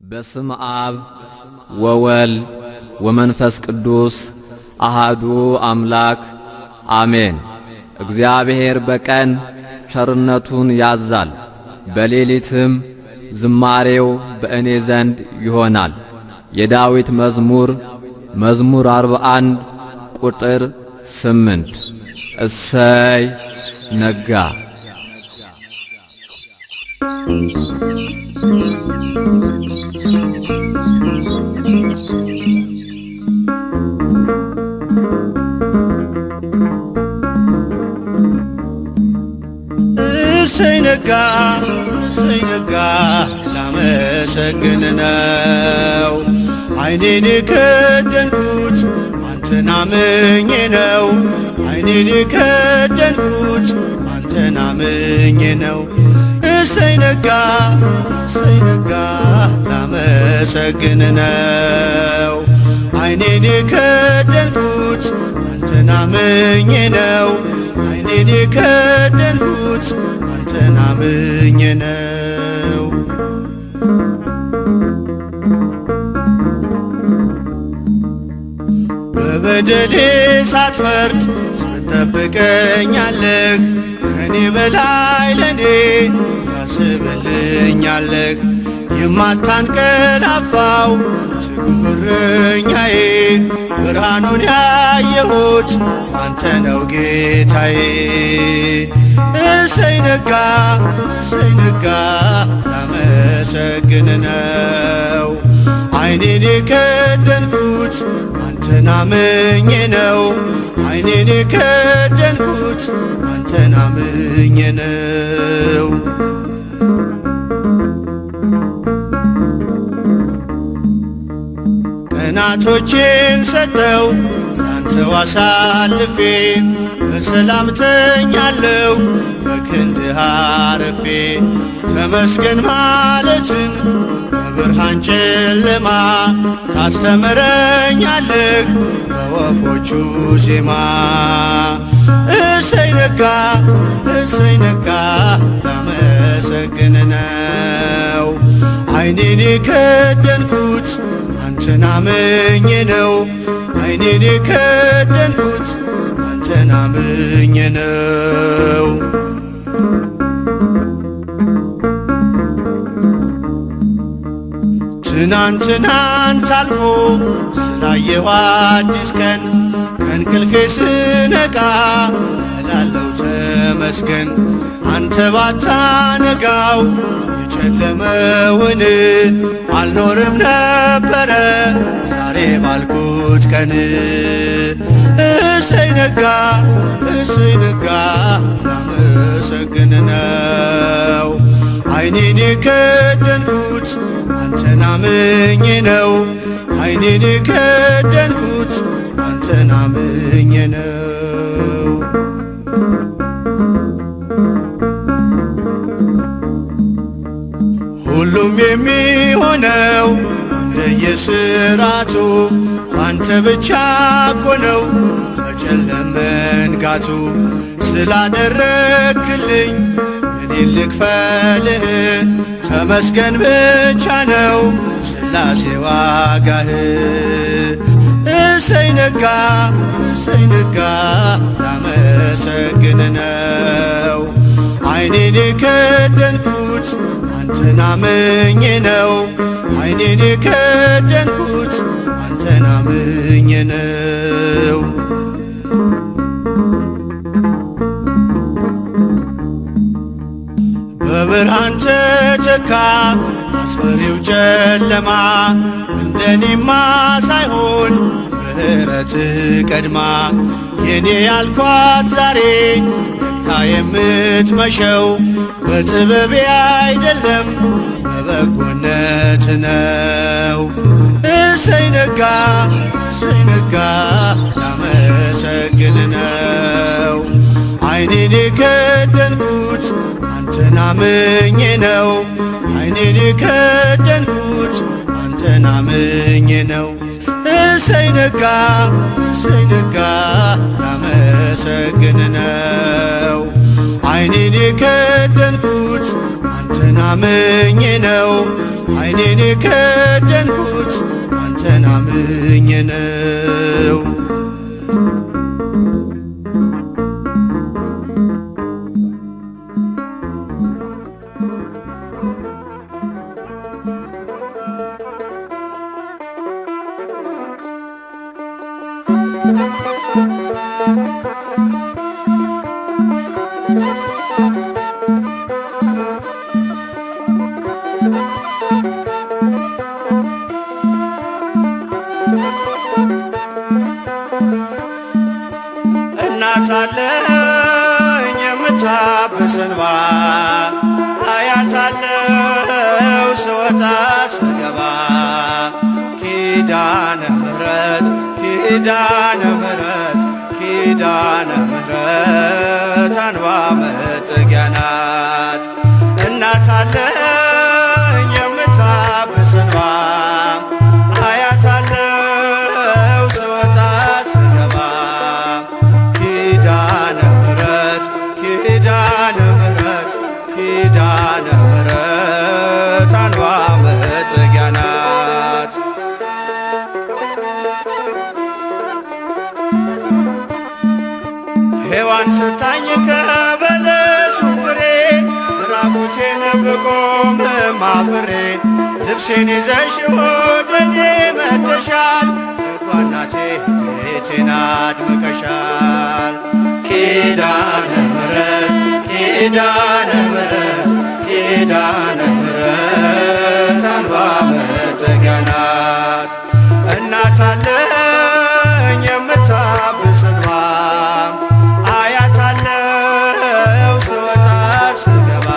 በስመ አብ ወወልድ ወመንፈስ ቅዱስ አሃዱ አምላክ አሜን። እግዚአብሔር በቀን ቸርነቱን ያዛል፣ በሌሊትም ዝማሬው በእኔ ዘንድ ይሆናል። የዳዊት መዝሙር 41 ቁጥር 8 እሰይ ነጋ። እሰይ ነጋ እሰይ ነጋ ላመሰግን ነው። ዓይኔን የከደንኩት አንተን አምኜ ነው። ዓይኔን የከደንኩት አንተን አምኜ ነው። እሰይ ነጋ ላመሰግን ነው። ዓይኔን የከደንኩት አንተን አምኜ ነው። ዓይኔን የከደንኩት አንተን አምኜ ነው። በበደሌ ሳትፈርድ ትጠብቀኛለህ። ከኔ በላይ ለኔ ታስብልኛለህ። የማታንቀላፋው ትጉህ እረኛዬ ብርሃኑን ያየሁት አንተ ነው ጌታዬ። እሰይ ነጋ ላመሰግን ነው። ዓይኔን የከደንኩት አንተን አምኜ ነው። ዓይኔን የከደንኩት አንተን አምኜ ነው። ቀናቶቼን ሰጠው ላንተው አሳልፌ፣ በሰላም ተኛለሁ በክንድህ አርፌ። ተመስገን ማለትን በብርሃን ጨለማ ታስተምረኛለህ በወፎቹ ዜማ። እሰይ ነጋ ላመሰግን ነው። ዓይኔን የከደንኩት አንተን አምኜ ነው። ዓይኔን የከደንኩት አንተን አምኜ ነው። ትናንት አልፎ ስላየሁ አዲስ ቀን ከእንቅልፌ ስነቃ እላለሁ ተመስገን። አንተ ባታነጋው የጨለመውን አልኖርም ነበረ ዛሬ ባልኩት ቀን። እሰይ ነጋ ላመሰግን ነው። ዓይኔን የከደንኩት አንተን አምኜ ነው። ዓይኔን የከደንኩት አንተን አምኜ ነው። ሁሉም የሚሆነው እንደየሥራቱ አንተ ብቻ እኮ ነው በጨለማ መንጋቱ። ስላደረግክልኝ እኔን ልክፈልህ ተመስገን ብቻ ነው ሥላሴ ዋጋህ። እሰይ ነጋ ላመሰግን ነው። ዓይኔን የከደንኩት አንተን አምኜ ነው። ዓይኔን የከደንኩት አንተን አምኜ ነው። በብርሃን ተተካ አስፈሪው ጨለማ። እንደኔማ ሳይሆን ምሕረት ቀድማ የኔ ያልኳት ዛሬ ነግታ የምትመሸው በጥበቤ አይደለም በበጎነት ነው። እሰይ ነጋ ላመሰግን ነው። ዓይኔን የከደንኩት አንተን አምኜ ነው። ዓይኔን የከደንኩት አንተን አምኜ ነው። እሰይ ነጋ ላመሰግን ነው። ዓይኔን የከደንኩት አንተን አምኜ ነው ዓይኔን የከደንኩት አንተን አምኜ ነው። እናት አለኝ የምታብስ እንባ አያት አለው ስወጣ ስገባ ኪዳነ ምሕረት ኪዳነ ምሕረት ኪዳነ ምሕረት አንባ መጠጊያ ናት። እናት አለኝ የምታብስ እንባ አያት አለው ስወጣ ስገባ ኪዳነ ምሕረት ኪዳነ ምሕረት ኪዳነ ምሕረት አንባ መጠጊያ ናት። ሔዋን ሰታኝ ከበለሱ ፍሬ ራቁቴን ብቆም አፍሬ ልብሴን ይዘሽ ወደ እኔ መጥተሻል ልኳ እናቴ ቤቴን አድምቀሻል። ኪዳነ ምሕረት ኪዳነ ምሕረት ኪዳነ ምሕረት አንባ መጠጊያ ናት። እናት አለኝ የምታብስ እንባ አያት አለው ስወጣ ስገባ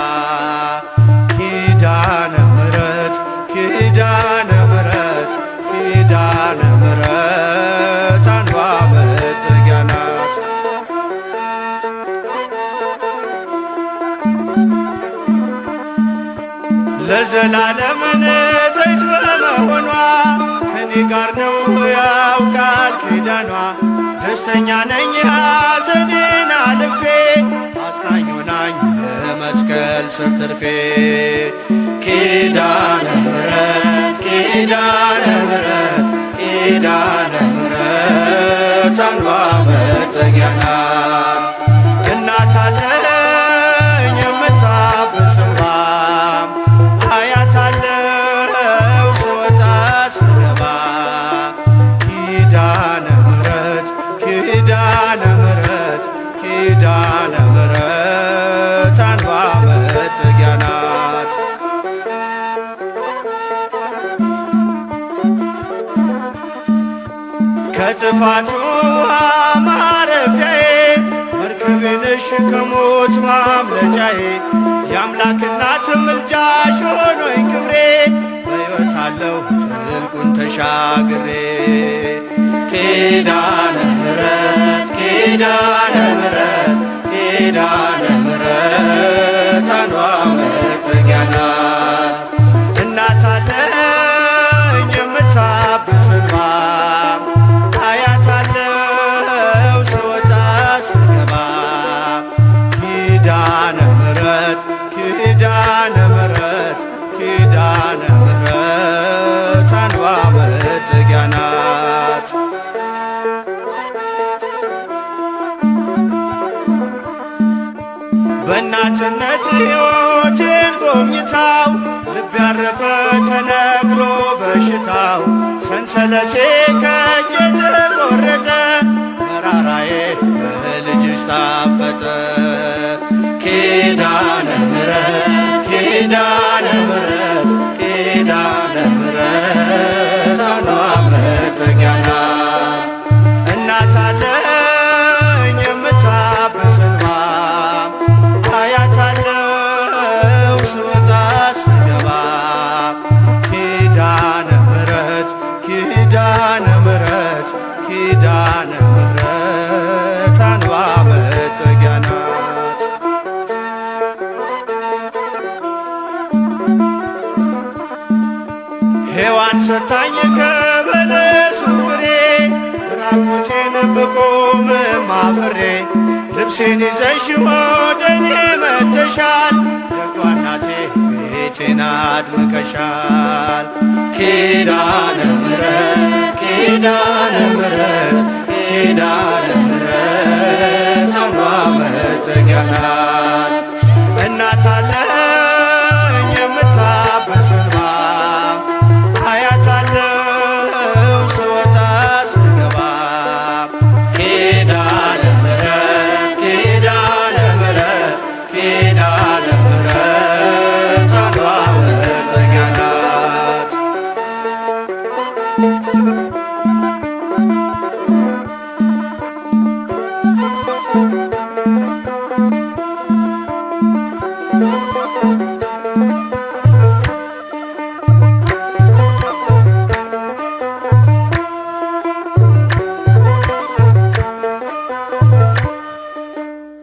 ኪዳነ ምሕረት ኪዳነ ምሕረት ኪዳነ ምሕረት አንባ መጠጊያ ናት። ለዘላለም ንጽሕት በመሆኗ ከኔ ጋር ነው ያውቃል ኪዳኗ። ደስተኛ ነኝ ሐዘኔን አልፌ አጽናኝ ሆናኝ በመስቀል ስር ትርፌ ኪዳነ ምሕረት ኪዳነ ምሕረት ኪዳነ ምሕረት አንባ መጠጊያ ናት። እናት አለኝ የምታብስ እንባ አያት አለው ስወጣ ስገባ ኪዳነ ምሕረት ኪዳነ ምሕረት ኪዳነ ምሕረት አንባ መጠጊያ ናት። ከጥፋት ውሃ ማረፊያዬ መርከቤ ነሽ ከሞት ማምለጫዬ የአምላክ እናት ምልጃሽ ሆኖኝ ክብሬ በሕይወት አለሁ ጥልቁን ተሻግሬ ኪዳነ ምሕረት ኪዳነ ምሕረት ኪዳነ ምሕረት አንባ መጠጊያ ናት። እናት አለኝ የምታብስ እንባ አያት አለው ስወጣ ስገባ ኪዳነ ምሕረት ኪዳነ ምሕረት ኪዳነ ምሕረት አንባ መጠጊያ ናት። በእናትነት ሕይወቴን ጎብኝታው ልብ ያረፈ ተነግሮ በሽታው ሰንሰለቴ ከእጄ ተቆረጠ መራራዬ በልጅሽ ታፈጠ ኪዳነ ምሕረት ኪዳነ ምሕረት ኪዳነ ምሕረት አንባ መጠጊያ ናት። እናት አለኝ የምታብስ እንባ አያት አለው ስወጣ ስገባ ኪዳነ ምሕረት ኪዳነ ምሕረት ኪዳነ ምሕረት አንባ መጠጊያ ናት። ሔዋን ሰታኝ ከበለሱ ፍሬ ራቁቴን ብቆም አፍሬ ልብሴን ይዘሽ ወደ እኔ መጥተሻል ደጓ እናቴ ቤቴን አድምቀሻል። ኪዳነ ምሕረት ኪዳነ ምሕረት ኪዳነ ምሕረት አምባ መጠጊያ ናት።